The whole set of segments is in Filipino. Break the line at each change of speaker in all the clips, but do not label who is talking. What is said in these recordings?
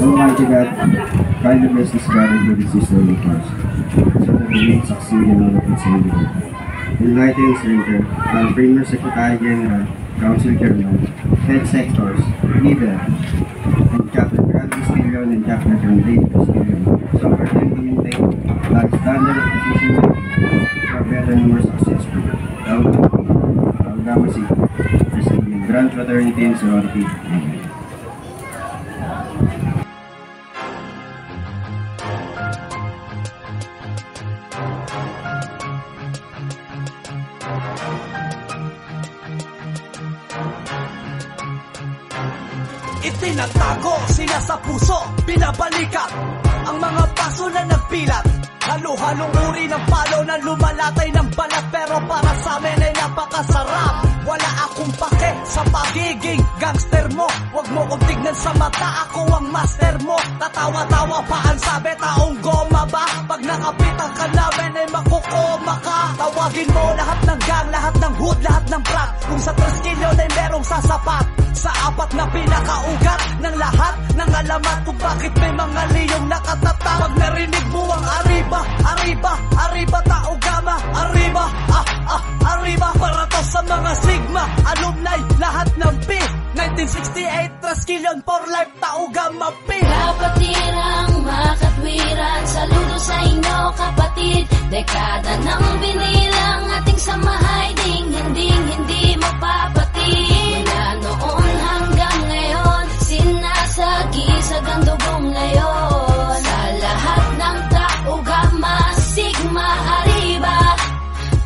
Almighty God, kindly bless this garden with its holy hearts, so that we may succeed in all of its endeavor. Enlighten and strengthen our Premier Secretary General, Council Chairman, Head Sectors, Leader, and Chapter Grand Castilian and Chapter Grand Lady Castilian, so our team to maintain the standard of efficiency for better and more successful. Gamma Sigma, receiving grand fraternity and sorority. Amen.
Itinatago sila sa puso, binabalikat ang mga paso na nagpilat. Halo-halong uri ng palo na lumalatay ng balat, pero para sa amin ay napakasarap. Wala akong pake sa pagiging gangster mo, wag mo kong tignan sa mata, ako ang master mo. Tatawa-tawa pa ang sabi, taong goma ba? Pag nakapitan ka namin ay makukoma ka. Tawagin mo lahat ng gang, lahat ng hood, lahat ng brak. Kung sa 3 kilyon ay merong sasapat, sa 4 na pinakaugat ng lahat ng alamat kung bakit may mga liyong nakatatak. Pag narinig mo ang arriba, arriba, arriba, tao gama, arriba, arriba. Para to sa mga Sigma, alumni, lahat ng P 1968, Traskilyon for life, tao gama P.
Kapatirang makatwiran, saludo sa inyo kapatid. Dekada ng binilang ating samahay, ding hindi mapapatid. Mula noon hanggang ngayon, sinasagi sa gandugong layon. Sa lahat ng tao gama, Sigma, arriba,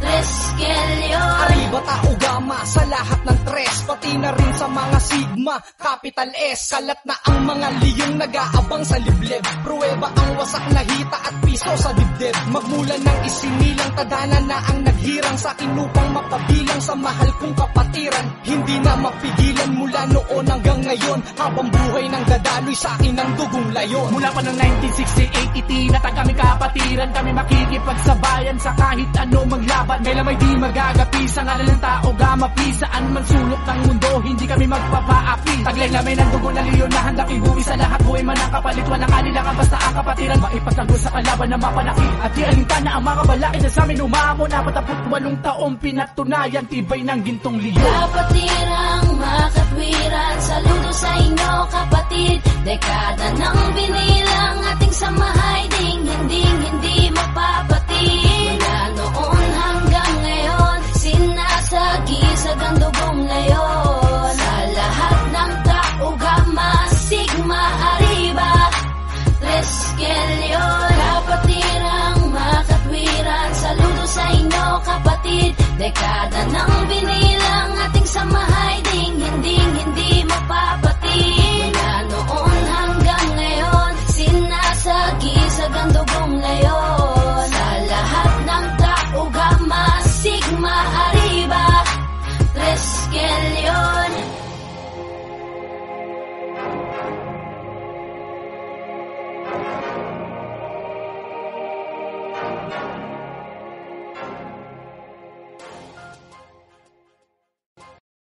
Traskilyon.
Arriba, tao gama, sa lahat ng tres, pati na rin sa mga Sigma, capital S. Kalat na ang mga liyong nag-aabang sa liblib. Pruweba ang wasak na hita at piso sa dibdib. Magmula ng isinilang tadhana na ang naghirang sa akin upang mapabilang sa mahal kong kapatiran. Hindi na mapigilan mula noon hanggang ngayon, habang buhay nang dadaloy sa akin ang dugong layon. Mula pa ng 1968, itinatag kami kapatiran, kami makikipagsabayan sa kahit ano maglaban. Kailan may di magagapi sa ngalan ng tao gama P. Saan man sulok ng mundo, hindi kami magpapaapi. Taglay namin ang dugo na liyon na handang ibuwi sa lahat. Buhay man ang kapalit, walang kanilangan basta ang kapatiran. Maipagtanggol sa kalaban na mapalaki at ialinta na ang mga balaki na sa amin umamon. 48 taong pinatunayan, tibay ng gintong liyon.
Kapatirang makatwiran, saludo sa inyo kapatid. Dekada ng binilang ating samahay, ding hindi mapapatid. Mula noon hanggang ngayon, sinasagi sa gandugong layon. Sa lahat ng tao gama, Sigma, arriba, Traskilyon. Kapatirang makatwiran, saludo sa inyo kapatid. Dekada ng binilang ating samahay, ding